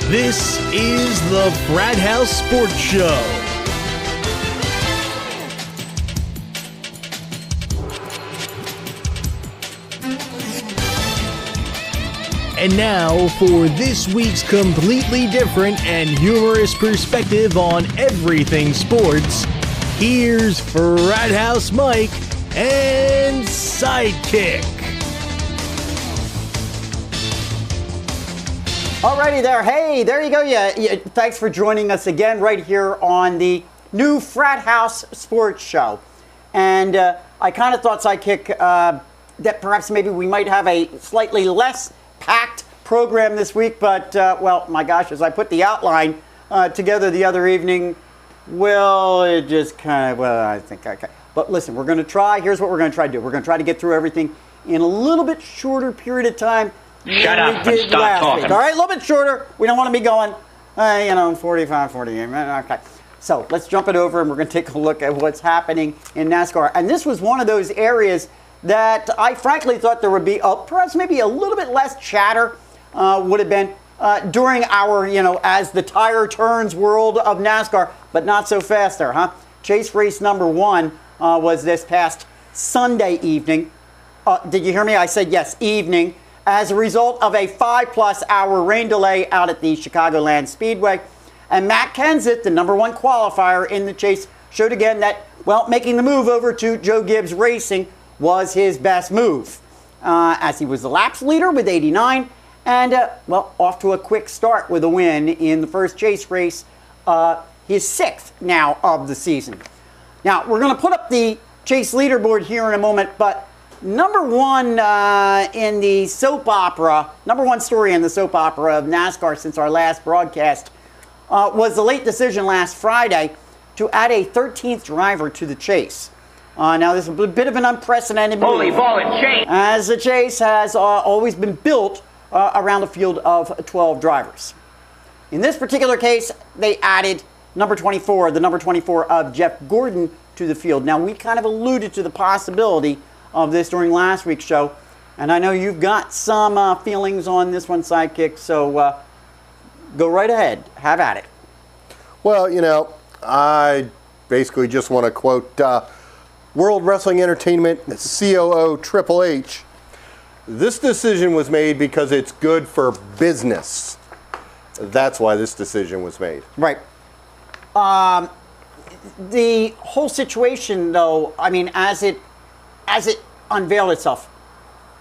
This is the Frat House Sports Show. And now for this week's completely different and humorous perspective on everything sports, here's Frat House Mike and Sidekick. Alrighty there. Hey, there you go. Yeah, thanks for joining us again right here on the new Frat House Sports Show. And I kind of thought, Sidekick, that perhaps maybe we might have a slightly less packed program this week. But, well, my gosh, as I put the outline together the other evening, well, it just kind of, well, I think, okay. But listen, we're going to try. Here's what we're going to try to do. We're going to try to get through everything in a little bit shorter period of time. Shut up and stop talking. All right, a little bit shorter. We don't want to be going, 45, 48 minutes. Okay. So let's jump it over and we're going to take a look at what's happening in NASCAR. And this was one of those areas that I frankly thought there would be perhaps maybe a little bit less chatter would have been during our, as the tire turns world of NASCAR, but not so fast there, huh? Chase race number 1 was this past Sunday evening. Did you hear me? I said yes, evening. As a result of a 5+ hour rain delay out at the Chicagoland Speedway. And Matt Kenseth, the number 1 qualifier in the chase, showed again that, well, making the move over to Joe Gibbs Racing was his best move. As he was the laps leader with 89 and, well, off to a quick start with a win in the first chase race, his 6th now of the season. Now, we're going to put up the chase leaderboard here in a moment, but number 1 in the soap opera, number 1 story in the soap opera of NASCAR since our last broadcast was the late decision last Friday to add a 13th driver to the chase. Now, this is a bit of an unprecedented move. Holy ball and chain! As the chase has always been built around a field of 12 drivers. In this particular case, they added number 24, the number 24 of Jeff Gordon to the field. Now, we kind of alluded to the possibility of this during last week's show, and I know you've got some feelings on this one, Sidekick, so go right ahead. Have at it. Well, I basically just want to quote World Wrestling Entertainment COO Triple H. This decision was made because it's good for business. That's why this decision was made. Right. The whole situation, though, I mean, as it unveiled itself,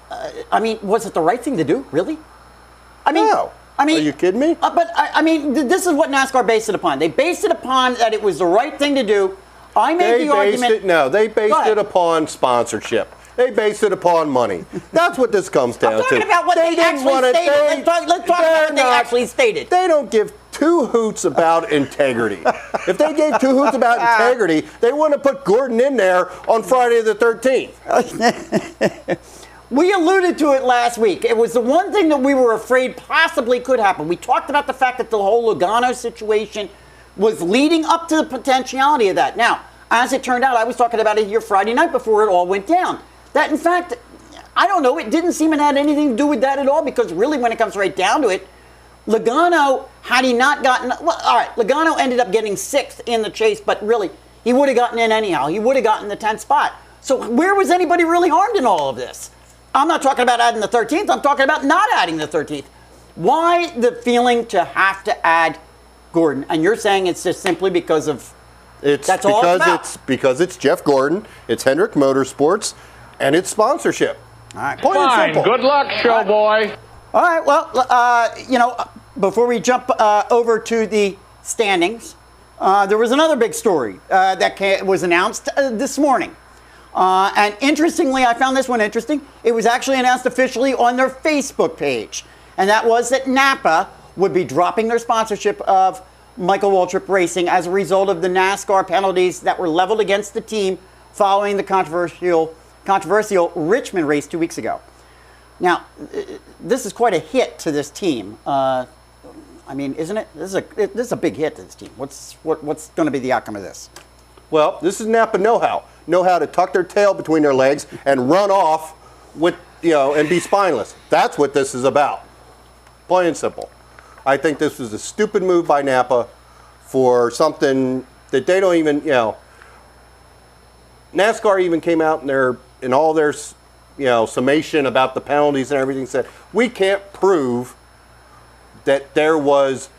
was it the right thing to do, really? No. Are you kidding me? But this is what NASCAR based it upon. They based it upon that it was the right thing to do. I made the argument. They based it upon sponsorship. They based it upon money. That's what this comes down to. I'm talking about what they actually stated. Let's talk about what they actually stated. They don't give 2 hoots about integrity. If they gave 2 hoots about integrity, they wouldn't have put Gordon in there on Friday the 13th. We alluded to it last week. It was the one thing that we were afraid possibly could happen. We talked about the fact that the whole Logano situation was leading up to the potentiality of that. Now, as it turned out, I was talking about it here Friday night before it all went down. That, in fact, I don't know, it didn't seem it had anything to do with that at all, because really when it comes right down to it, Logano, had he not gotten, well, all right, Logano ended up getting 6th in the chase, but really, he would have gotten in anyhow. He would have gotten the 10th spot. So where was anybody really harmed in all of this? I'm not talking about adding the 13th. I'm talking about not adding the 13th. Why the feeling to have to add Gordon? And you're saying it's just simply because of that's all it's about. Because it's Jeff Gordon, it's Hendrick Motorsports, and it's sponsorship. All right. Plain and simple. Good luck, showboy. All right. Well, before we jump over to the standings, there was another big story that was announced this morning. And interestingly, I found this one interesting. It was actually announced officially on their Facebook page. And that was that Napa would be dropping their sponsorship of Michael Waltrip Racing as a result of the NASCAR penalties that were leveled against the team following the controversial Richmond race 2 weeks ago. Now, this is quite a hit to this team. Isn't it? This is a big hit to this team. What's going to be the outcome of this? Well, this is Napa know-how. Know how to tuck their tail between their legs and run off with, and be spineless. That's what this is about. Plain and simple. I think this was a stupid move by Napa for something that they don't even, NASCAR even came out in all their, summation about the penalties and everything, said, we can't prove that there was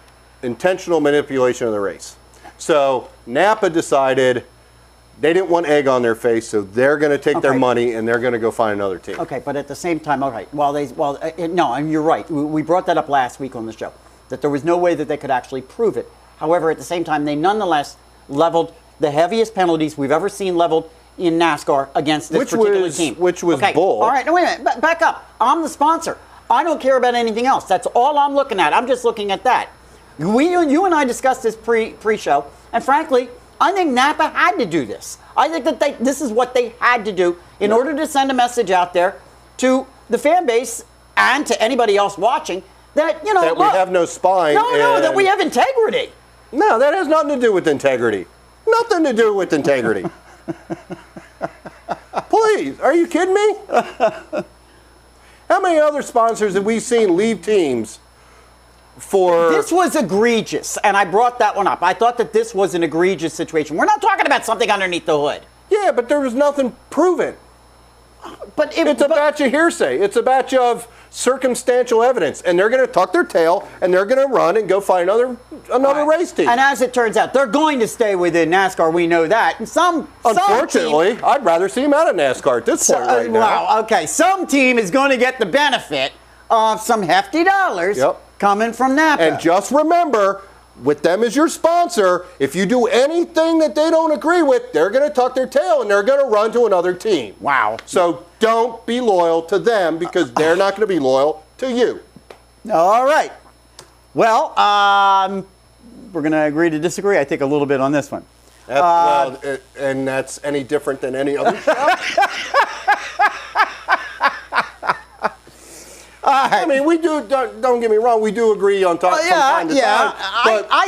intentional manipulation of the race. So Napa decided they didn't want egg on their face, so they're going to take their money and they're going to go find another team. Okay, but at the same time, no, and you're right. We brought that up last week on the show, that there was no way that they could actually prove it. However, at the same time, they nonetheless leveled the heaviest penalties we've ever seen leveled in NASCAR against this particular team. Which was bull. All right, no, wait a minute. Back up. I'm the sponsor. I don't care about anything else. That's all I'm looking at. I'm just looking at that. You and I discussed this pre-show, and frankly, I think Napa had to do this. I think that this is what they had to do in order to send a message out there to the fan base and to anybody else watching that, that we have no spine. No, that we have integrity. No, that has nothing to do with integrity. Nothing to do with integrity. Please, are you kidding me? How many other sponsors have we seen leave teams for... This was egregious, and I brought that one up. I thought that this was an egregious situation. We're not talking about something underneath the hood. Yeah, but there was nothing proven. It's a batch of hearsay. It's a batch of circumstantial evidence, and they're going to tuck their tail, and they're going to run and go find another race team. And as it turns out, they're going to stay within NASCAR. We know that. And unfortunately, I'd rather see them out of NASCAR at this point right now. Wow, okay. Some team is going to get the benefit of some hefty dollars coming from Napa. And just remember, with them as your sponsor, if you do anything that they don't agree with, they're going to tuck their tail and they're going to run to another team. Wow. So don't be loyal to them because they're not going to be loyal to you. All right. Well, we're going to agree to disagree, I think, a little bit on this one. And that's any different than any other show? I mean, we do, don't get me wrong, we do agree on from time to time.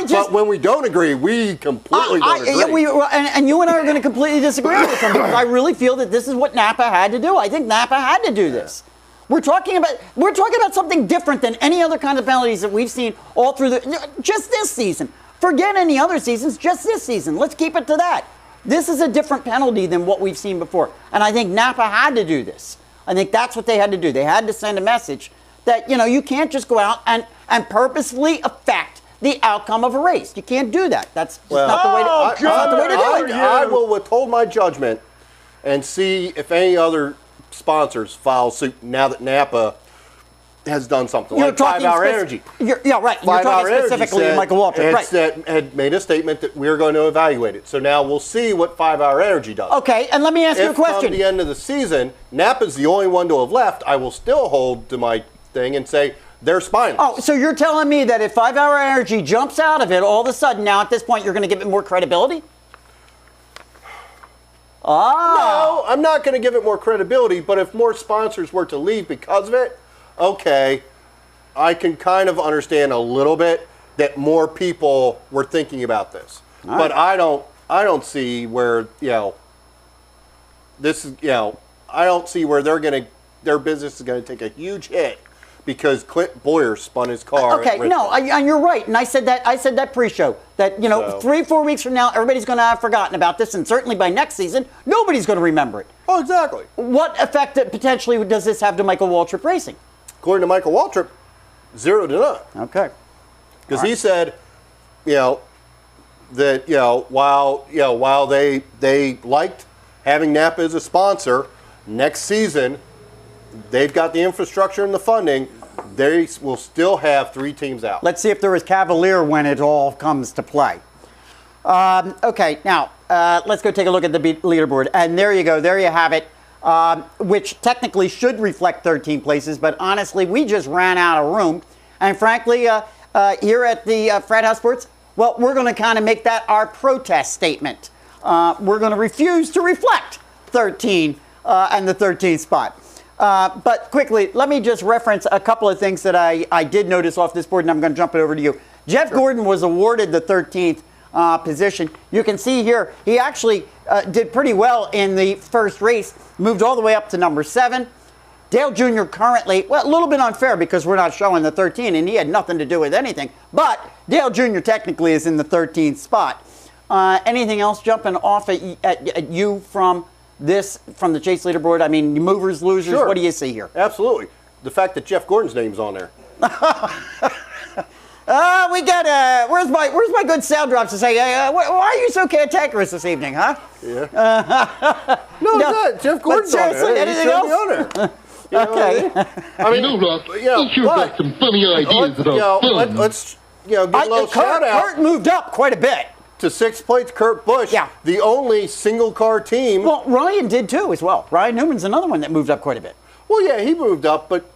But when we don't agree, we completely don't agree. And you and I are going to completely disagree with them because I really feel that this is what Napa had to do. I think Napa had to do this. We're talking about something different than any other kind of penalties that we've seen all through just this season. Forget any other seasons, just this season. Let's keep it to that. This is a different penalty than what we've seen before. And I think Napa had to do this. I think that's what they had to do. They had to send a message that, you can't just go out and purposefully affect the outcome of a race. You can't do that. That's not the way to do it. I will withhold my judgment and see if any other sponsors file suit now that Napa has done something like 5 Hour Energy. You're talking specifically to Michael Waltrip. Right. Had made a statement that we're going to evaluate it. So now we'll see what 5 Hour Energy does. Okay, and let me ask you a question. If come the end of the season, Napa's the only one to have left, I will still hold to my thing and say they're spineless. Oh, so you're telling me that if 5 Hour Energy jumps out of it, all of a sudden now at this point you're going to give it more credibility? No, I'm not going to give it more credibility, but if more sponsors were to leave because of it, okay, I can kind of understand a little bit that more people were thinking about this. All but right. I don't see where, this is, I don't see where their business is going to take a huge hit because Clint Boyer spun his car. Okay, and you're right. And I said that pre-show that 3-4 weeks from now everybody's going to have forgotten about this, and certainly by next season nobody's going to remember it. Oh, exactly. What effect potentially does this have to Michael Waltrip Racing? According to Michael Waltrip, 0 to none. Okay. Because he said, that while they liked having Napa as a sponsor, next season they've got the infrastructure and the funding. They will still have 3 teams out. Let's see if they're as cavalier when it all comes to play. Okay, now let's go take a look at the leaderboard. And there you go. There you have it, which technically should reflect 13 places. But honestly, we just ran out of room. And frankly, here at the Frat House Sports, well, we're going to kind of make that our protest statement. We're going to refuse to reflect 13 and the 13th spot. But quickly, let me just reference a couple of things that I did notice off this board, and I'm going to jump it over to you. Jeff Gordon was awarded the 13th position. You can see here, he actually did pretty well in the first race, moved all the way up to number 7. Dale Jr. currently, well, a little bit unfair because we're not showing the 13, and he had nothing to do with anything. But Dale Jr. technically is in the 13th spot. Anything else jumping off at you from the Chase leaderboard? I mean, movers, losers, Sure. What do you see here? Absolutely. The fact that Jeff Gordon's name's on there. We got, where's my good sound drops to say, why are you so cantankerous this evening, huh? Yeah. No, it's not. Jeff Gordon's on seriously, there. anything He else? should be on there. You know what I mean? Russ, Yeah, you sure got some funny ideas about fun. Let's give a little shout out Kurt moved up quite a bit. to 6th place Kurt Busch, Yeah. the only single car team. Well, Ryan did too as well. Ryan Newman's another one that moved up quite a bit. Well, yeah, he moved up, but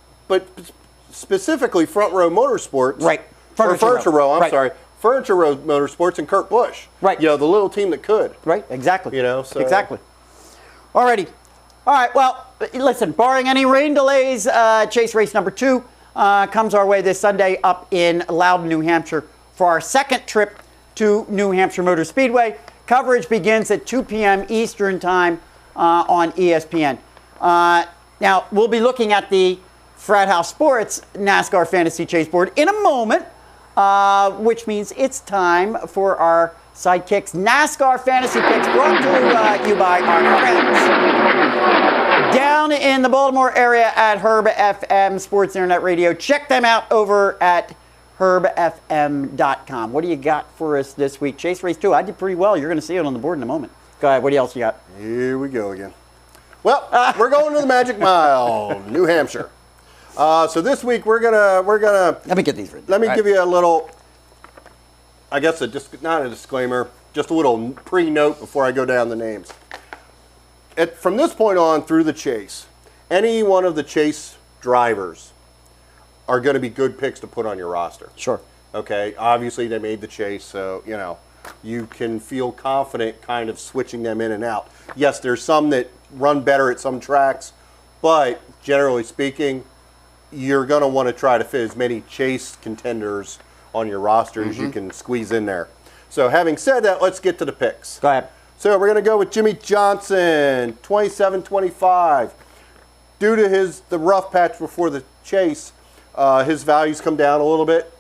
specifically Front Row Motorsports. Right. Furniture Row, I'm Right. sorry. Furniture Row Motorsports and Kurt Busch. Right. You know, the little team that could. Right, exactly. You know, so. Exactly. Alrighty. All right, well, listen, barring any rain delays, Chase race number 2 comes our way this Sunday up in Loudon, New Hampshire for our second trip to New Hampshire Motor Speedway. Coverage begins at 2 p.m. Eastern Time on ESPN. Now, we'll be looking at the Frat House Sports NASCAR Fantasy Chase board in a moment, which means it's time for our Sidekicks NASCAR Fantasy Picks brought to you by our friends down in the Baltimore area at Herb FM Sports Internet Radio. Check them out over at herbfm.com. What do you got for us this week? Chase race 2. I did pretty well. You're going to see it on the board in a moment. Go ahead. What else you got? Here we go again. Well, we're going to the Magic Mile, New Hampshire. So this week we're gonna. Let me get these written. Let me give you a little. I guess not a disclaimer, just a little pre-note before I go down the names. From this point on through the chase, any one of the chase drivers are going to be good picks to put on your roster. Sure. Okay. Obviously, they made the chase, so you can feel confident kind of switching them in and out. Yes, there's some that run better at some tracks, but generally speaking, you're going to want to try to fit as many chase contenders on your roster as you can squeeze in there. So having said that, let's get to the picks. Go ahead. So we're going to go with Jimmy Johnson, 27-25. Due to the rough patch before the chase, his values come down a little bit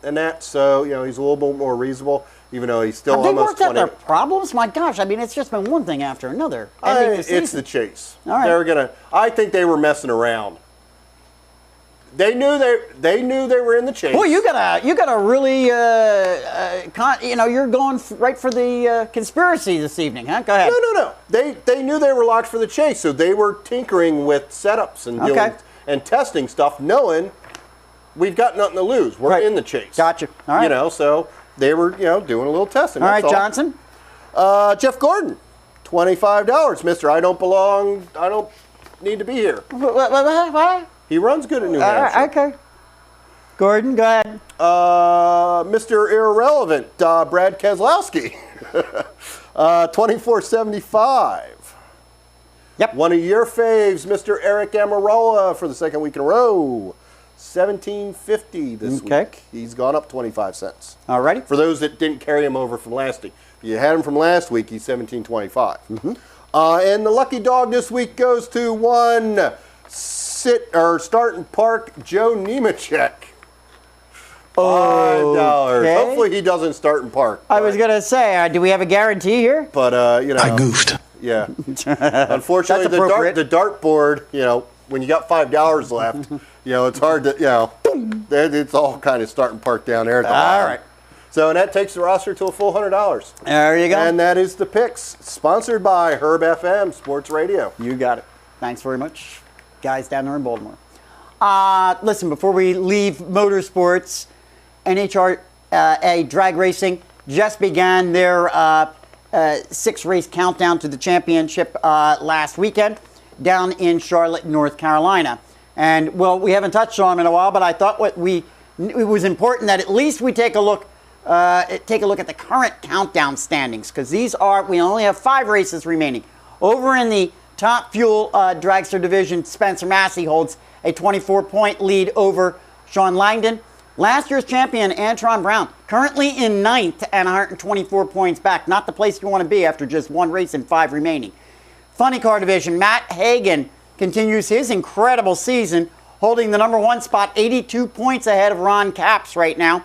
and that, so he's a little bit more reasonable, even though he's still Have they almost worked out 20. their problems? My gosh, I mean, it's just been one thing after another. Ending the It's season. the chase. All right. I think they were messing around. They knew they were in the chase. Boy, you gotta really, you're going right for the conspiracy this evening, huh? Go ahead. No. They knew they were locked for the chase, so they were tinkering with setups and doing and testing stuff, knowing we've got nothing to lose. We're in the chase. Gotcha. All right. So they were doing a little testing. All right, that's Johnson. Jeff Gordon, $25, Mister. I don't belong. I don't need to be here. What? He runs good at New Hampshire. Okay. Gordon, go ahead. Mr. Irrelevant, Brad Keselowski, $24.75. Yep. One of your faves, Mr. Eric Amarola, for the second week in a row, $17.50 this week. He's gone up 25 cents. All righty. For those that didn't carry him over from last week, if you had him from last week, he's $17.25. And the lucky dog this week goes to one start and park Joe Nemechek. $5. Okay. Hopefully he doesn't start and park. I was gonna say, do we have a guarantee here? But I goofed. Yeah. Unfortunately, That's appropriate. the dartboard, when you got $5 left, it's hard to, it's all kind of start and park down there at the bottom. All right. So, and that takes the roster to a full $100. There you go. And that is the picks, sponsored by Herb FM Sports Radio. You got it. Thanks very much, guys down there in Baltimore. Listen, before we leave motorsports, NHRA drag racing just began their 6-race countdown to the championship last weekend down in Charlotte, North Carolina. And, well, we haven't touched on them in a while, but I thought it was important that at least we take a look at the current countdown standings, because we only have 5 races remaining. Over in the Top Fuel dragster division, Spencer Massey holds a 24-point lead over Sean Langdon. Last year's champion, Antron Brown, currently in 9th and 124 points back. Not the place you want to be after just 1 race and 5 remaining. Funny car division, Matt Hagan continues his incredible season, holding the number 1 spot, 82 points ahead of Ron Capps right now.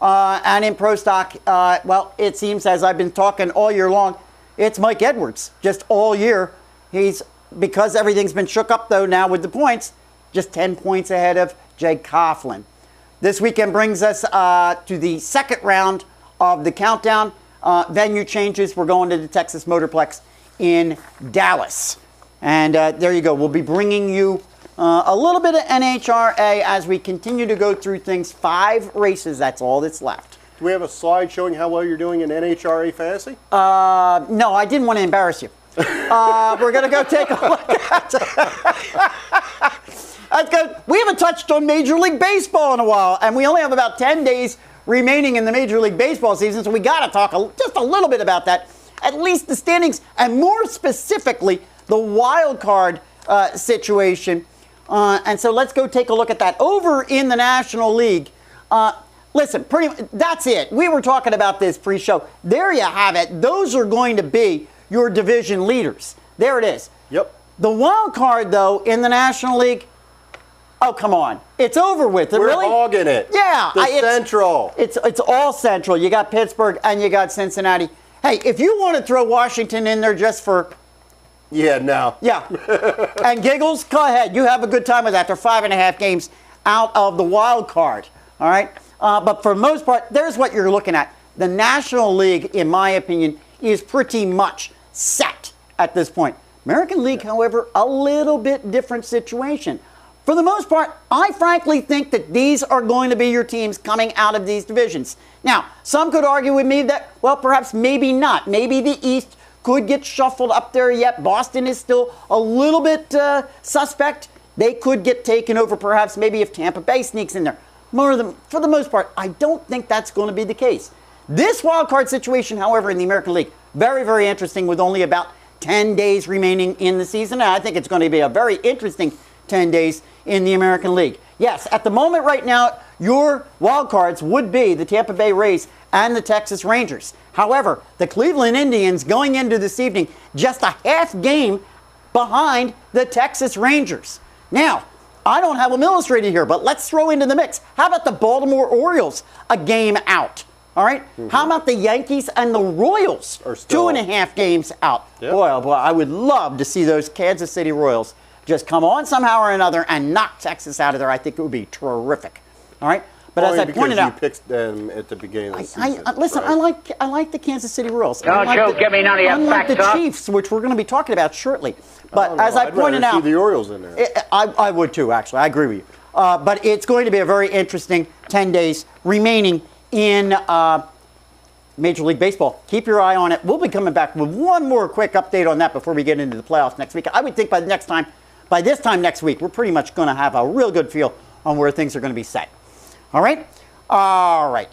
And in Pro Stock, well, it seems, as I've been talking all year long, it's Mike Edwards, just all year. Because everything's been shook up, though, now with the points, just 10 points ahead of Jake Coughlin. This weekend brings us to the second round of the countdown. Venue changes. We're going to the Texas Motorplex in Dallas. And there you go. We'll be bringing you a little bit of NHRA as we continue to go through things. 5 races, that's all that's left. Do we have a slide showing how well you're doing in NHRA fantasy? No, I didn't want to embarrass you. We're going to go take a look at Let's go. We haven't touched on Major League Baseball in a while, and we only have about 10 days remaining in the Major League Baseball season, so we got to talk just a little bit about that, at least the standings, and more specifically, the wild card situation. And so let's go take a look at that. Over in the National League, listen, that's it. We were talking about this pre-show. There you have it. Those are going to be your division leaders. There it is. Yep. The wild card, though, in the National League, oh, come on. It's over with. We're really? hogging it. Yeah. Central. It's all Central. You got Pittsburgh and you got Cincinnati. Hey, if you want to throw Washington in there just for... Yeah, no. Yeah. And giggles, go ahead. You have a good time with that. They're 5.5 games out of the wild card. All right? But for the most part, there's what you're looking at. The National League, in my opinion, is pretty much set at this point. American League, however, a little bit different situation. For the most part, I frankly think that these are going to be your teams coming out of these divisions. Now, some could argue with me that, well, perhaps maybe not. Maybe the East could get shuffled up there yet. Boston is still a little bit suspect. They could get taken over perhaps maybe if Tampa Bay sneaks in there. For the most part, I don't think that's going to be the case. This wild card situation, however, in the American League, very, very interesting with only about 10 days remaining in the season. And I think it's going to be a very interesting 10 days in the American League. Yes, at the moment right now, your wild cards would be the Tampa Bay Rays and the Texas Rangers. However, the Cleveland Indians going into this evening just a half game behind the Texas Rangers. Now, I don't have them illustrated here, but let's throw into the mix. How about the Baltimore Orioles a game out? All right? Mm-hmm. How about the Yankees and the Royals? 2.5 games out. Yep. Boy, oh boy, I would love to see those Kansas City Royals just come on somehow or another and knock Texas out of there. I think it would be terrific. All right? But only as I pointed out, you picked them at the beginning of the season. Listen, right? I like the Kansas City Royals. Don't give me none of your unlike facts, the huh? Chiefs, which we're going to be talking about shortly. But as I I'd pointed rather out, see the Orioles in there. I would too. Actually, I agree with you. But it's going to be a very interesting 10 days remaining in Major League Baseball. Keep your eye on it. We'll be coming back with one more quick update on that before we get into the playoffs next week. I would think by this time next week, we're pretty much going to have a real good feel on where things are going to be set. All right? All right.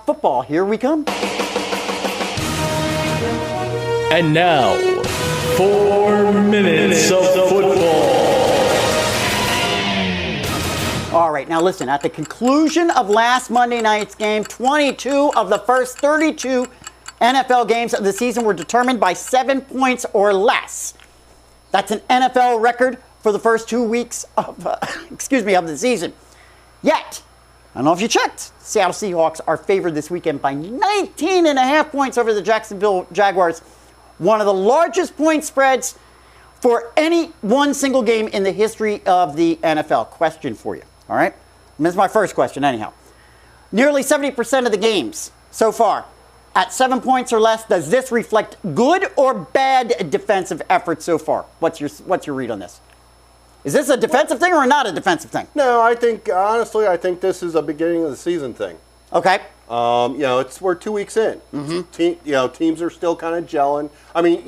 Football, here we come. And now, 4 minutes of football. All right, now listen, at the conclusion of last Monday night's game, 22 of the first 32 NFL games of the season were determined by 7 points or less. That's an NFL record for the first 2 weeks of, of the season. Yet, I don't know if you checked, Seattle Seahawks are favored this weekend by 19.5 points over the Jacksonville Jaguars. One of the largest point spreads for any one single game in the history of the NFL. Question for you, all right? And this is my first question anyhow. Nearly 70% of the games so far at 7 points or less, does this reflect good or bad defensive effort so far? What's your read on this? Is this a defensive thing or not a defensive thing? No, I think, honestly, this is a beginning of the season thing. Okay. We're 2 weeks in. Mm-hmm. Teams are still kind of gelling. I mean,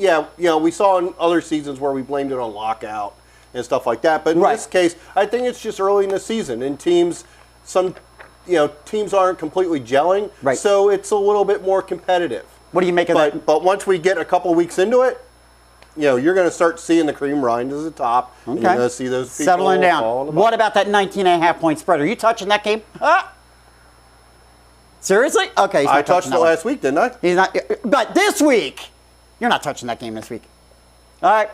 we saw in other seasons where we blamed it on lockout and stuff like that. But in this case, I think it's just early in the season, and teams aren't completely gelling. Right. So it's a little bit more competitive. What do you make of that? But once we get a couple of weeks into it, you're going to start seeing the cream rise to the top. Okay. And you're going to see those people settling down. falling What about that 19.5 point spread? Are you touching that game? Seriously? Okay. I touched it last week, didn't I? He's not. But this week, you're not touching that game this week. All right.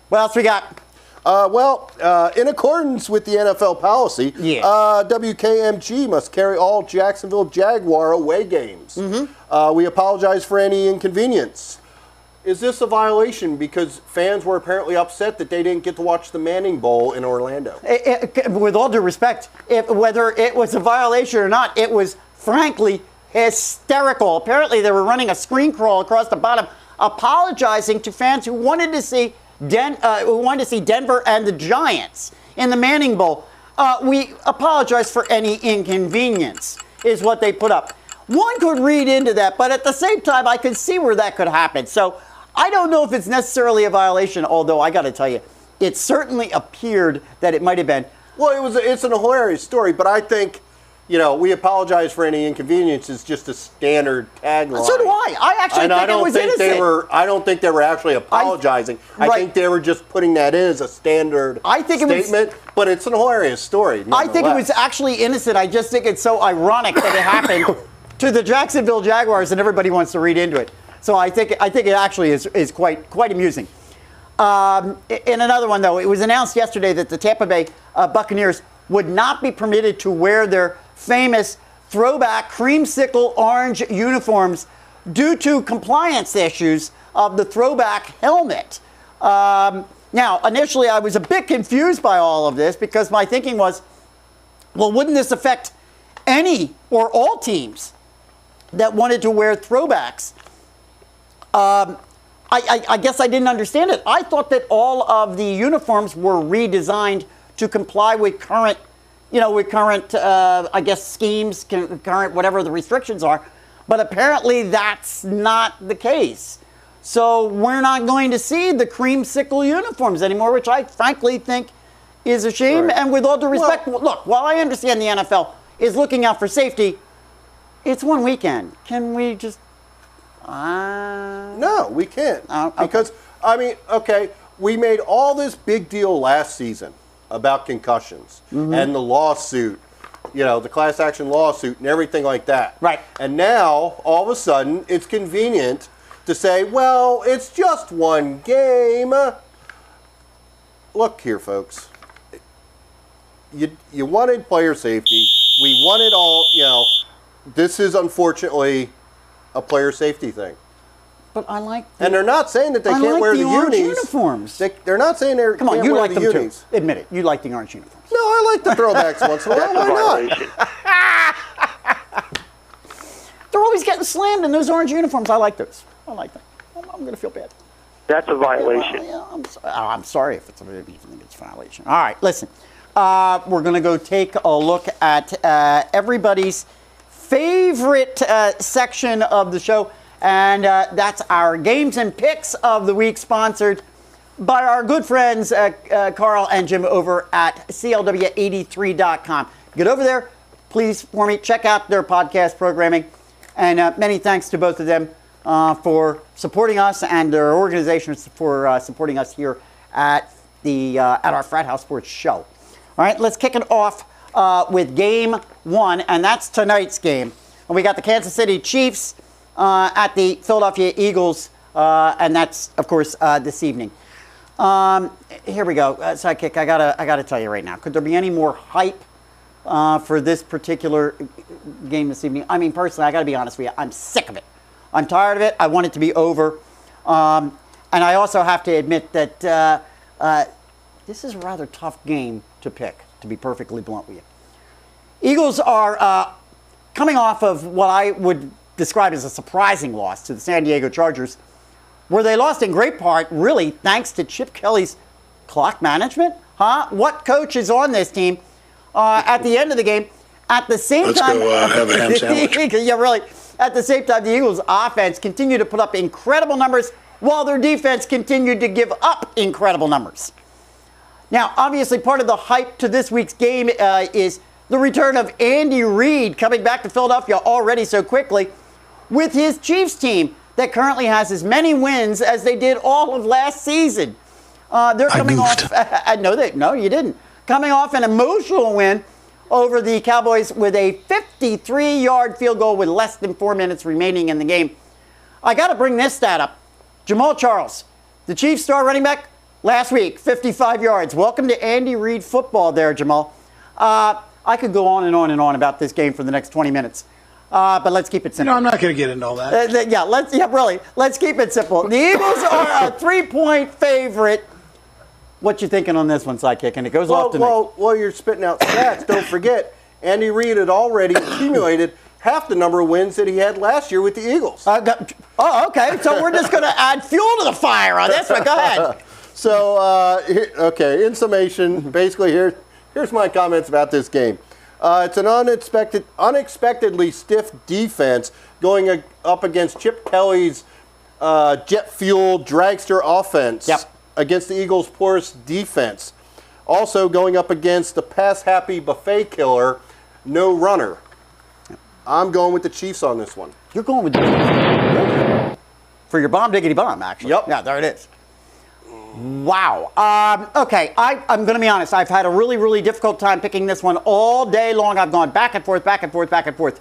What else we got? In accordance with the NFL policy, WKMG must carry all Jacksonville Jaguar away games. We apologize for any inconvenience. Is this a violation because fans were apparently upset that they didn't get to watch the Manning Bowl in Orlando? With all due respect, whether it was a violation or not, it was frankly hysterical. Apparently, they were running a screen crawl across the bottom, apologizing to fans who wanted to see Denver and the Giants in the Manning Bowl. We apologize for any inconvenience, is what they put up. One could read into that, but at the same time, I could see where that could happen. So I don't know if it's necessarily a violation, although I got to tell you, it certainly appeared that it might have been. Well, it's an hilarious story, but I think, we apologize for any inconvenience is just a standard tagline. So do I. I actually think it was innocent. I don't think they were actually apologizing. I think they were just putting that in as a standard statement, but it's an hilarious story. I think it was actually innocent. I just think it's so ironic that it happened to the Jacksonville Jaguars and everybody wants to read into it. So I think it actually is quite amusing. In another one, though, it was announced yesterday that the Tampa Bay Buccaneers would not be permitted to wear their famous throwback creamsicle orange uniforms due to compliance issues of the throwback helmet. Now, initially, I was a bit confused by all of this because my thinking was, well, wouldn't this affect any or all teams that wanted to wear throwbacks? I guess I didn't understand it. I thought that all of the uniforms were redesigned to comply with current, I guess, schemes, current whatever the restrictions are. But apparently that's not the case. So we're not going to see the creamsicle uniforms anymore, which I frankly think is a shame. Right. And with all due respect, look, while I understand the NFL is looking out for safety, it's one weekend. Can we just... No, we can't. Okay. Because, we made all this big deal last season about concussions and the lawsuit, the class action lawsuit and everything like that. Right. And now, all of a sudden, it's convenient to say, well, it's just one game. Look here, folks. You wanted player safety. We wanted all, this is unfortunately a player safety thing. But I like and they're not saying that they can't wear the unis. Uniforms. They're not saying they're Come on, you like them unis. Too. Admit it. You like the orange uniforms. No, I like the throwbacks once in a while. Why not? They're always getting slammed in those orange uniforms. I like those. I like them. I'm going to feel bad. That's a violation. I'm sorry if it's a violation. All right, listen. We're going to go take a look at everybody's favorite section of the show, and that's our games and picks of the week, sponsored by our good friends Carl and Jim over at CLW83.com. Get over there, please, for me. Check out their podcast programming, and many thanks to both of them for supporting us and their organizations for supporting us here at our Frat House Sports Show. All right, let's kick it off with game one, and that's tonight's game. And we got the Kansas City Chiefs at the Philadelphia Eagles, and that's, of course, this evening. Here we go. Sidekick, I gotta tell you right now, could there be any more hype for this particular game this evening? I mean, personally, I gotta be honest with you, I'm sick of it. I'm tired of it. I want it to be over. And I also have to admit that this is a rather tough game to pick, to be perfectly blunt with you. Eagles are coming off of what I would describe as a surprising loss to the San Diego Chargers, where they lost in great part, really, thanks to Chip Kelly's clock management. What coach is on this team at the end of the game? At the same time, let's go have a ham sandwich. Yeah, really. At the same time, the Eagles' offense continued to put up incredible numbers, while their defense continued to give up incredible numbers. Now, obviously, part of the hype to this week's game is the return of Andy Reid coming back to Philadelphia already so quickly with his Chiefs team that currently has as many wins as they did all of last season. They're coming off. No, you didn't. Coming off an emotional win over the Cowboys with a 53-yard field goal with less than 4 minutes remaining in the game. I got to bring this stat up. Jamal Charles, the Chiefs star running back, last week, 55 yards. Welcome to Andy Reid football there, Jamal. I could go on and on and on about this game for the next 20 minutes. But let's keep it simple. I'm not going to get into all that. Let's keep it simple. The Eagles are a 3-point favorite. What you thinking on this one, Sidekick? And it goes off to me. Well, you're spitting out stats. Don't forget, Andy Reid had already accumulated half the number of wins that he had last year with the Eagles. Okay. So we're just going to add fuel to the fire on this one. Go ahead. So, in summation, basically here's my comments about this game. It's an unexpectedly stiff defense going up against Chip Kelly's jet-fueled dragster offense against the Eagles' poorest defense. Also going up against the pass-happy buffet killer, no runner. I'm going with the Chiefs on this one. You're going with the Chiefs for your bomb diggity bomb, actually. Yep. Yeah, there it is. Wow. Okay, I'm going to be honest. I've had a really, really difficult time picking this one all day long. I've gone back and forth, back and forth, back and forth.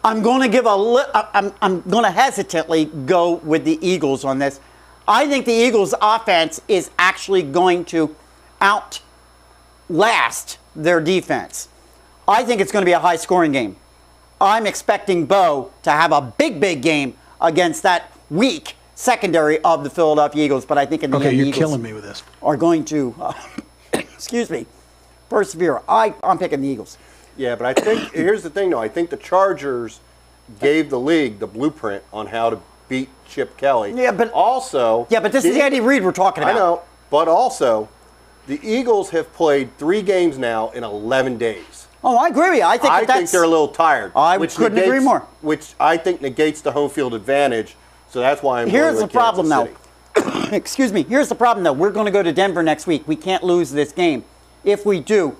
I'm going to I'm going to hesitantly go with the Eagles on this. I think the Eagles' offense is actually going to outlast their defense. I think it's going to be a high-scoring game. I'm expecting Bo to have a big, big game against that weak secondary of the Philadelphia Eagles, but I think in the end, the you're Eagles killing me with this. are going to, persevere. I'm picking the Eagles. Yeah, but I think, here's the thing, though. I think the Chargers gave the league the blueprint on how to beat Chip Kelly. Yeah, but also... Yeah, but this is Andy Reid we're talking about. I know, but also, the Eagles have played 3 games now in 11 days. Oh, I agree with you. I think they're a little tired. I couldn't agree more. Which I think negates the home field advantage, so that's why I'm Here's going the with problem, Kansas though. City. Excuse me. Here's the problem, though. We're going to go to Denver next week. We can't lose this game. If we do,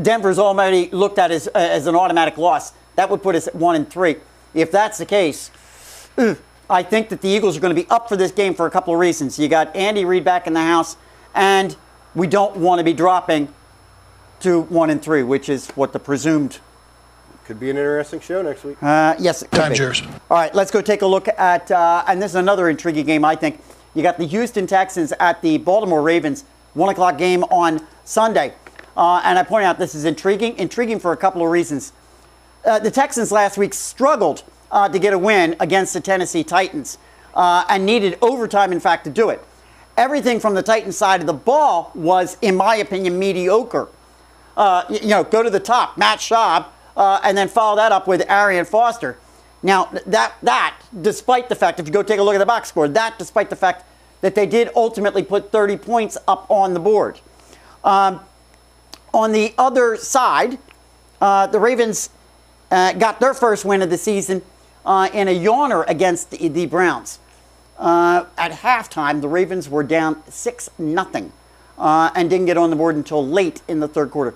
Denver's already looked at as an automatic loss. That would put us at 1-3. If that's the case, I think that the Eagles are going to be up for this game for a couple of reasons. You got Andy Reid back in the house, and we don't want to be dropping to 1-3, which is what the presumed. Could be an interesting show next week. Yes, it could Time's be. yours. All right, let's go take a look at, and this is another intriguing game, I think. You got the Houston Texans at the Baltimore Ravens, 1 o'clock game on Sunday. And I point out this is intriguing for a couple of reasons. The Texans last week struggled to get a win against the Tennessee Titans and needed overtime, in fact, to do it. Everything from the Titans side of the ball was, in my opinion, mediocre. Go to the top, Matt Schaub, and then follow that up with Arian Foster. Now, that despite the fact, if you go take a look at the box score, that despite the fact that they did ultimately put 30 points up on the board. On the other side, the Ravens got their first win of the season in a yawner against the Browns. At halftime, the Ravens were down 6-0 and didn't get on the board until late in the third quarter.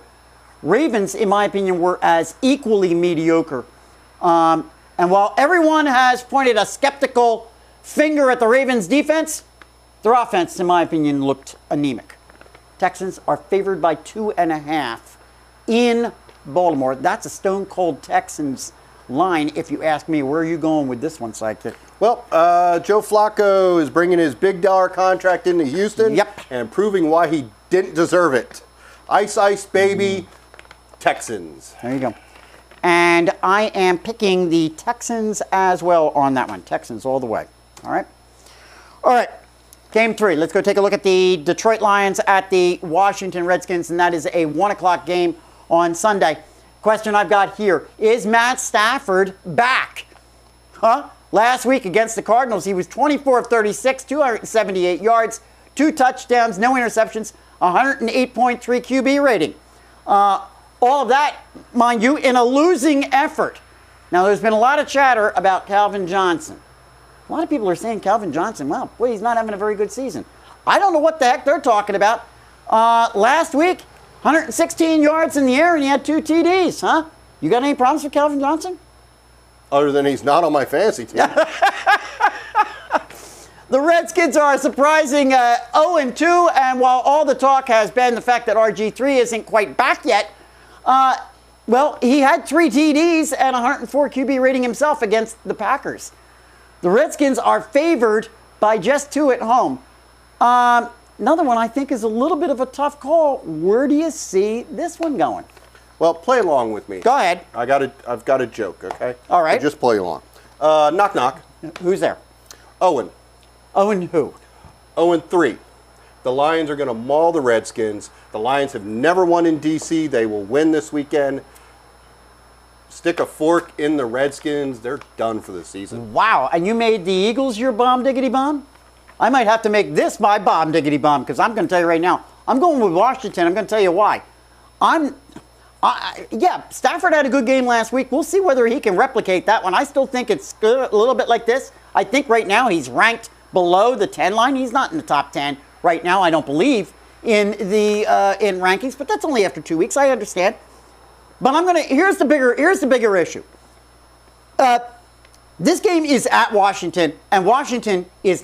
Ravens, in my opinion, were as equally mediocre. And while everyone has pointed a skeptical finger at the Ravens' defense, their offense, in my opinion, looked anemic. Texans are favored by 2.5 in Baltimore. That's a stone-cold Texans line, if you ask me. Where are you going with this one, Sidekick? Well, Joe Flacco is bringing his big-dollar contract into Houston and proving why he didn't deserve it. Ice, ice, baby, Texans. There you go. And I am picking the Texans as well on that one. Texans all the way. All right? All right. Game 3. Let's go take a look at the Detroit Lions at the Washington Redskins, and that is a 1 o'clock game on Sunday. Question I've got here, is Matt Stafford back? Last week against the Cardinals, he was 24 of 36, 278 yards, 2 touchdowns, no interceptions, 108.3 QB rating. All of that, mind you, in a losing effort. Now, there's been a lot of chatter about Calvin Johnson. A lot of people are saying Calvin Johnson, well, boy, he's not having a very good season. I don't know what the heck they're talking about. Last week, 116 yards in the air, and he had 2 TDs, huh? You got any problems with Calvin Johnson? Other than he's not on my fantasy team. The Redskins are a surprising 0-2, and while all the talk has been the fact that RG3 isn't quite back yet, well, he had 3 TDs and 104 QB rating himself against the Packers. The Redskins are favored by just 2 at home. another one I think is a little bit of a tough call. Where do you see this one going? Well, play along with me. Go ahead. I've got a joke, okay? All right. So just play along. Knock, knock. Who's there? Owen. Owen who? 0-3. The Lions are going to maul the Redskins. The Lions have never won in D.C. They will win this weekend. Stick a fork in the Redskins. They're done for the season. Wow. And you made the Eagles your bomb diggity bomb? I might have to make this my bomb diggity bomb because I'm going to tell you right now, I'm going with Washington. I'm going to tell you why. Yeah, Stafford had a good game last week. We'll see whether he can replicate that one. I still think it's a little bit like this. I think right now he's ranked below the 10 line. He's not in the top 10 right now, I don't believe, in rankings. But that's only after 2 weeks. I understand. But here's the bigger issue. This game is at Washington, and Washington does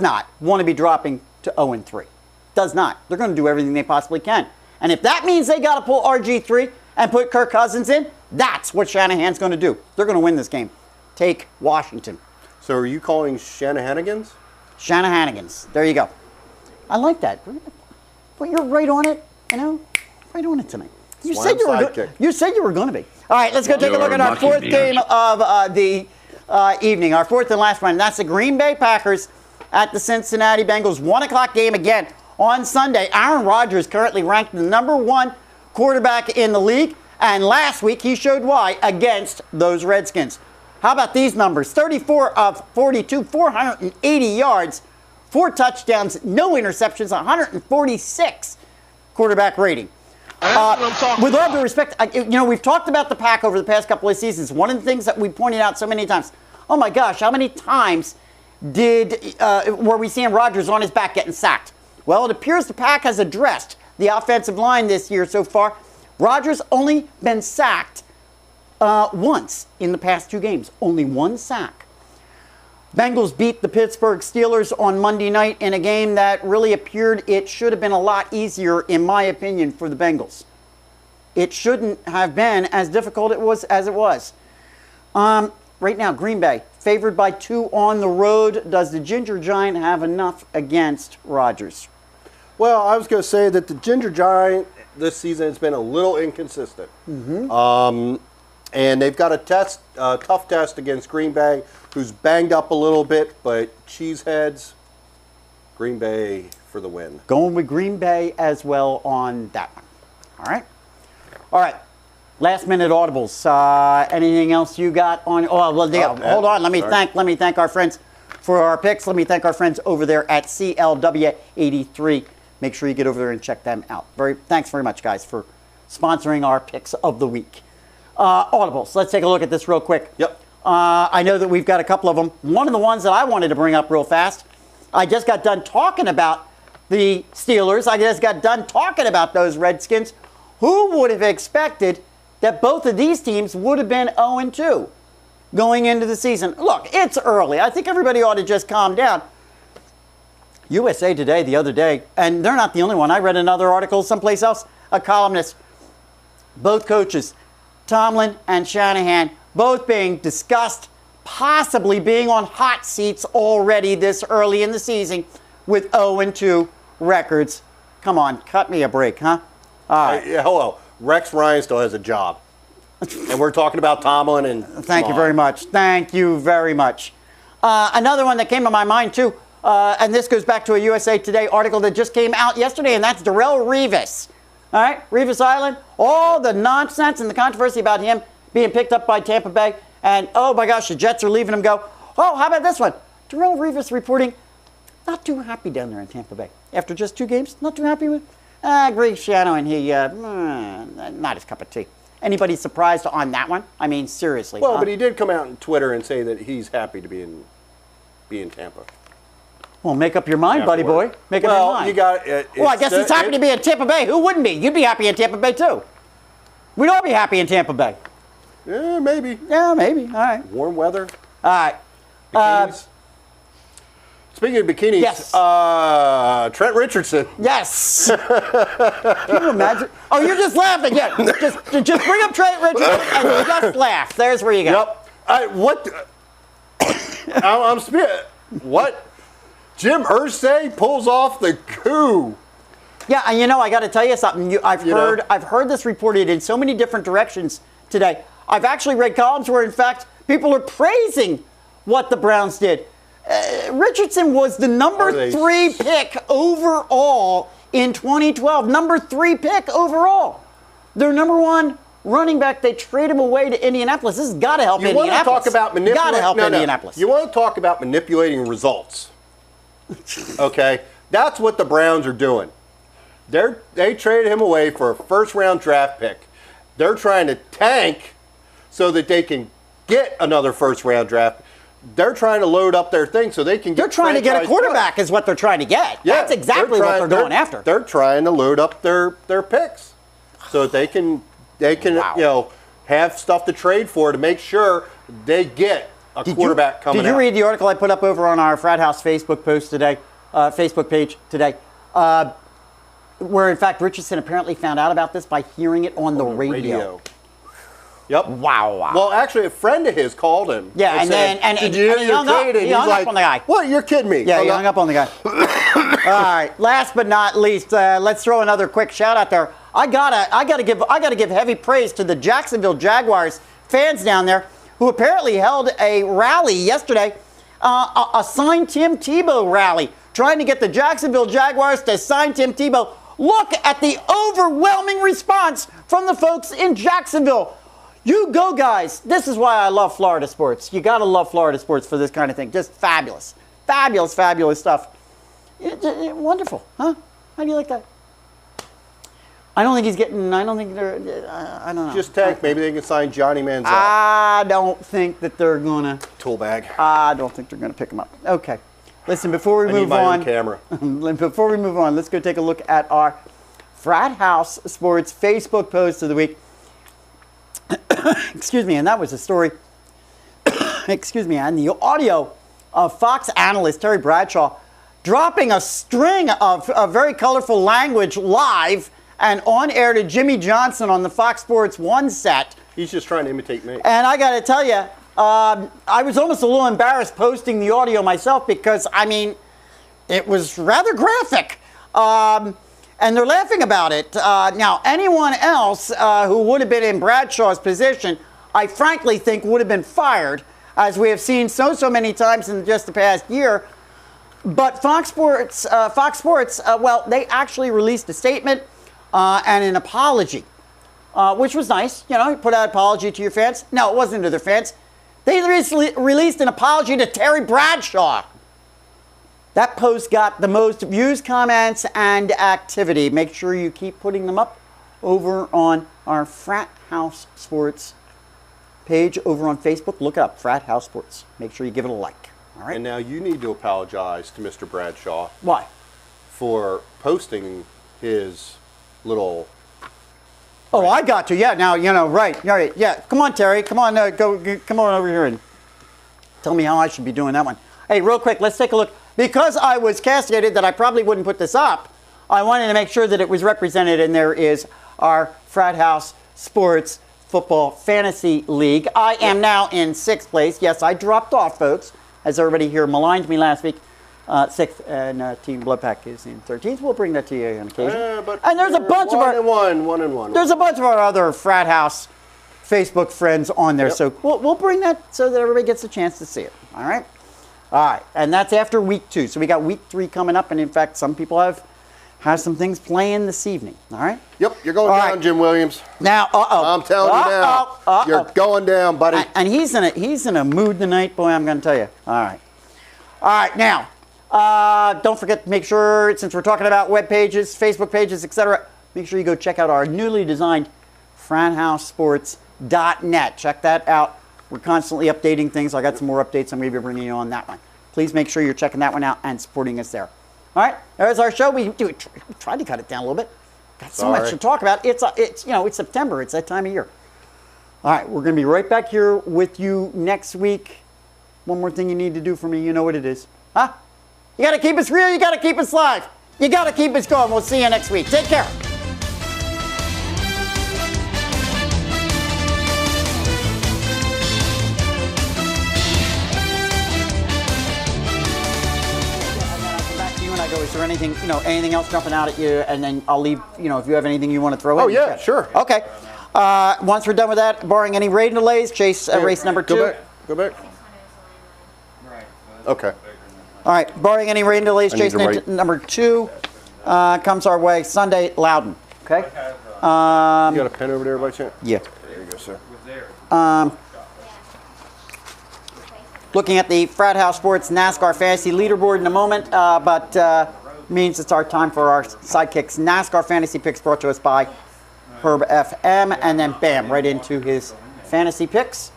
not want to be dropping to 0-3. Does not. They're going to do everything they possibly can. And if that means they got to pull RG3 and put Kirk Cousins in, that's what Shanahan's going to do. They're going to win this game. Take Washington. So are you calling Shanahanigans? Shanahanigans. There you go. I like that. But you're right on it, right on it tonight. You said you were going to be. All right, let's go take a look at our fourth game of the evening, our fourth and last one. And that's the Green Bay Packers at the Cincinnati Bengals. 1 o'clock game again on Sunday. Aaron Rodgers currently ranked the #1 quarterback in the league. And last week he showed why against those Redskins. How about these numbers? 34 of 42, 480 yards, 4 touchdowns, no interceptions, 146 quarterback rating. With all due respect, we've talked about the Pack over the past couple of seasons. One of the things that we pointed out so many times, oh my gosh, how many times were we seeing Rodgers on his back getting sacked? Well, it appears the Pack has addressed the offensive line this year so far. Rodgers only been sacked once in the past 2 games. Only 1 sack. Bengals beat the Pittsburgh Steelers on Monday night in a game that really appeared it should have been a lot easier, in my opinion, for the Bengals. It shouldn't have been as difficult as it was. Right now, Green Bay, favored by 2 on the road. Does the Ginger Giant have enough against Rodgers? Well, I was going to say that the Ginger Giant this season has been a little inconsistent. Mm-hmm. And they've got a tough test against Green Bay, who's banged up a little bit, but cheeseheads, Green Bay for the win. Going with Green Bay as well on that one. All right. Last minute audibles. Anything else you got on? Oh, well, yeah. Hold on. Let me thank our friends for our picks. Let me thank our friends over there at CLW83. Make sure you get over there and check them out. Thanks very much, guys, for sponsoring our picks of the week. Audibles. Let's take a look at this real quick. Yep. I know that we've got a couple of them. One of the ones that I wanted to bring up real fast, I just got done talking about the Steelers. I just got done talking about those Redskins. Who would have expected that both of these teams would have been 0-2 going into the season? Look, it's early. I think everybody ought to just calm down. USA Today the other day, and they're not the only one. I read another article someplace else, a columnist, both coaches, Tomlin and Shanahan, both being discussed, possibly being on hot seats already this early in the season with 0-2 records. Come on, cut me a break, huh? All right. Hello. Rex Ryan still has a job. And we're talking about Tomlin and... Thank you very much. Thank you very much. Another one that came to my mind, too, and this goes back to a USA Today article that just came out yesterday, and that's Darrelle Revis. All right, Revis Island, all the nonsense and the controversy about him being picked up by Tampa Bay, and oh my gosh, the Jets are leaving him go. Oh, how about this one? Darrelle Revis reporting not too happy down there in Tampa Bay. After just 2 games, not too happy with Greg Schiano, and he, not his cup of tea. Anybody surprised on that one? I mean, seriously. Well, but he did come out on Twitter and say that he's happy to be in Tampa. Well, make up your mind, buddy boy. Make up your mind. You got. Well, I guess he's happy to be in Tampa Bay. Who wouldn't be? You'd be happy in Tampa Bay too. We'd all be happy in Tampa Bay. Yeah, maybe. Yeah, maybe. All right. Warm weather. All right. Bikinis. Speaking of bikinis, yes. Trent Richardson. Yes. Can you imagine? Oh, you're just laughing. Yeah. Just bring up Trent Richardson and just laugh. There's where you go. Yep. What? What? Jim Irsay pulls off the coup. Yeah, and I got to tell you something. I've heard this reported in so many different directions today. I've actually read columns where, in fact, people are praising what the Browns did. Richardson was the number 3 pick overall in 2012. Number 3 pick overall. Their number 1 running back. They trade him away to Indianapolis. This has got to help Indianapolis. You want to talk about manipulating? Got to help Indianapolis. You want to talk about manipulating results? Okay, that's what the Browns are doing. They traded him away for a first-round draft pick. They're trying to tank so that they can get another first-round draft. They're trying to load up their thing so they can get. They're trying to get a quarterback, is what they're trying to get. Yeah, that's exactly what they're going after. They're trying to load up their picks so that they can have stuff to trade for to make sure they get a quarterback coming out. Did you read the article I put up over on our Frat House Facebook post today, Facebook page today, where in fact Richardson apparently found out about this by hearing it on the radio. Yep. Wow. Well, actually, a friend of his called him. Yeah, and he hung up on the guy. What? You're kidding me? Yeah, he hung up on the guy. All right. Last but not least, let's throw another quick shout out there. I gotta give heavy praise to the Jacksonville Jaguars fans down there who apparently held a rally yesterday, a sign Tim Tebow rally, trying to get the Jacksonville Jaguars to sign Tim Tebow. Look at the overwhelming response from the folks in Jacksonville. You go, guys. This is why I love Florida sports. You got to love Florida sports for this kind of thing. Just fabulous. Fabulous, fabulous stuff. Wonderful, huh? How do you like that? I don't think he's getting, I don't know. Just tank. Maybe they can sign Johnny Manziel. I don't think that they're going to. Tool bag. I don't think they're going to pick him up. Okay. Listen, before we move on. Before we move on, let's go take a look at our Frat House Sports Facebook post of the week. Excuse me, and that was a story. Excuse me, and the audio of Fox analyst Terry Bradshaw dropping a string of very colorful language live and on air to Jimmy Johnson on the Fox Sports 1 set. He's just trying to imitate me. And I got to tell you, I was almost a little embarrassed posting the audio myself because, I mean, it was rather graphic. And they're laughing about it. Now, anyone else who would have been in Bradshaw's position, I frankly think would have been fired, as we have seen so many times in just the past year. But Fox Sports, well, they actually released a statement and an apology, which was nice. You know, you put out an apology to your fans. No, it wasn't to their fans. They released an apology to Terry Bradshaw. That post got the most views, comments, and activity. Make sure you keep putting them up over on our Frat House Sports page over on Facebook. Look it up, Frat House Sports. Make sure you give it a like. All right. And now you need to apologize to Mr. Bradshaw. Why? For posting his little... Oh, I got to. Yeah, now, you know, right. Yeah, come on, Terry. Come on, come on over here and tell me how I should be doing that one. Hey, real quick, let's take a look. Because I was castigated that I probably wouldn't put this up, I wanted to make sure that it was represented, and there is our Frat House Sports Football Fantasy League. I am now in 6th place. Yes, I dropped off, folks, as everybody here maligned me last week. 6th, and Team Blood Pack is in 13th. We'll bring that to you on occasion. And there's a bunch of our... One and one. There's a bunch of our other Frat House Facebook friends on there, so we'll bring that so that everybody gets a chance to see it, all right? All right, and that's after week 2. So we got week 3 coming up, and in fact, some people have some things playing this evening. All right? Yep, you're going down, right. Jim Williams. Now, I'm telling you now, you're going down, buddy. And he's in a mood tonight, boy. I'm going to tell you. All right. Now, don't forget to make sure, since we're talking about web pages, Facebook pages, etc., make sure you go check out our newly designed FratHouseSports.net. Check that out. We're constantly updating things. I got some more updates I'm going to be bringing you on that one. Please make sure you're checking that one out and supporting us there. All right, there's our show. We tried to cut it down a little bit. Got so much to talk about. It's September. It's that time of year. All right, we're going to be right back here with you next week. One more thing you need to do for me. You know what it is, huh? You got to keep us real. You got to keep us live. You got to keep us going. We'll see you next week. Take care. anything, anything else jumping out at you, and then I'll leave, if you have anything you want to throw in. Oh, yeah, sure. Okay. Once we're done with that, barring any rain delays, chase race number 2. Go back. Okay. All right, barring any rain delays, chase number 2 comes our way Sunday, Loudon. Okay. You got a pen over there by chance? Yeah. There you go, sir. Looking at the Frat House Sports NASCAR Fantasy Leaderboard in a moment, but means it's our time for our Sidekicks NASCAR Fantasy Picks brought to us by Herb FM, and then bam, right into his fantasy picks.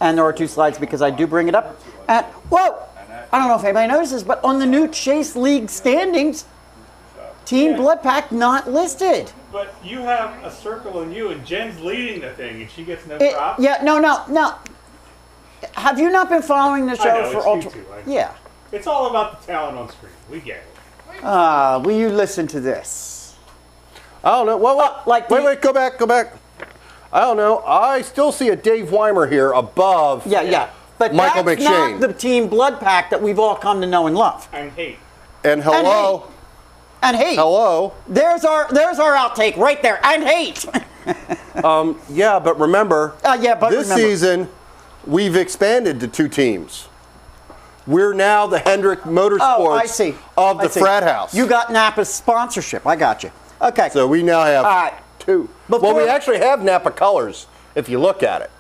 And there are 2 slides because I do bring it up. And whoa, I don't know if anybody notices, but on the new Chase League standings, Team Blood Pack not listed. But you have a circle in you, and Jen's leading the thing, and she gets no props. Yeah, no. Have you not been following the show know, for it's Ultra? YouTube, Yeah. It's all about the talent on screen. We get it. Will you listen to this? I don't know. Wait, go back. I don't know. I still see a Dave Weimer here above. Yeah. But Michael that's McShane. not the Team Blood Pack that we've all come to know and love. And hate. And hello. And hate. Hello. There's our outtake right there. And hate. Yeah, but remember, this season we've expanded to 2 teams. We're now the Hendrick Motorsports of the Frat House. You got Napa's sponsorship. I got you. Okay. So we now have 2. Well, we actually have Napa colors if you look at it.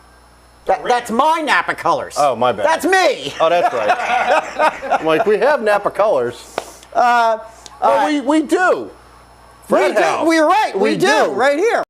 That's my Napa colors. Oh, my bad. That's me. Oh, that's right. I'm like, we have Napa colors. We do. Frat House. We're right. We do. Right here.